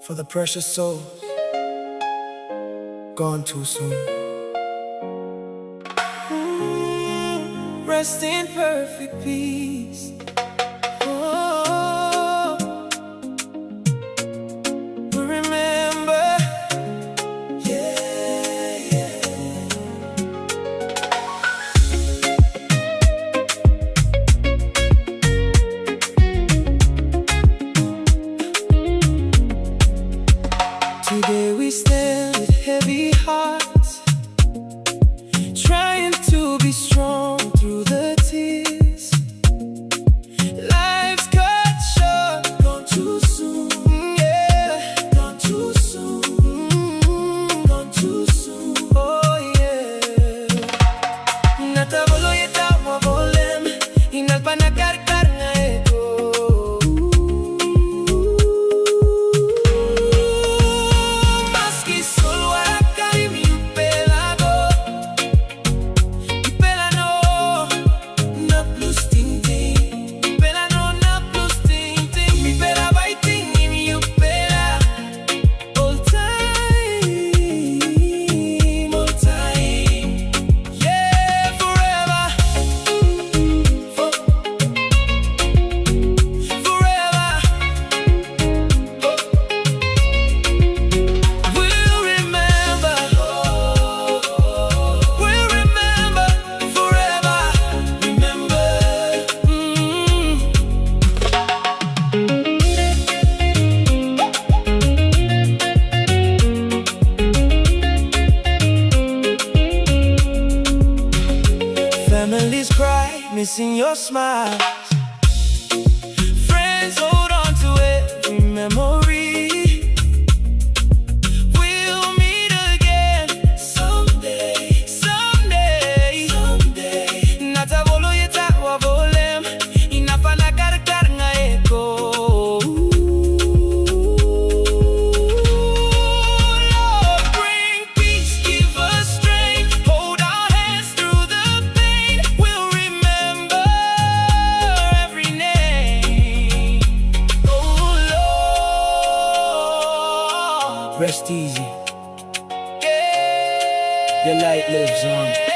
for the precious souls gone too soon. Rest in perfect peace. Oh, we remember. Yeah, yeah. Today we stand with heavy hearts, trying to be strong through the tears. Life's cut short, gone too soon, yeah, gone too soon, gone too soon, oh yeah. Natavolo yetawa volem, inalpanakar na ego. Maski solo akari pelago, pelano na plus tinting, pelano na plus tinting, mi pela biting mi pela all time, yeah, forever, forever. We'll remember, forever, remember. Families cry, missing your smile. Friends hold on to every memory. We'll meet again someday, someday, someday. Natavolo yetawa volem, inapanakar nga eko. Lord, bring peace, give us strength, hold our hands through the pain. We'll remember every name. Oh Lord, rest easy. Yeah, your light lives on.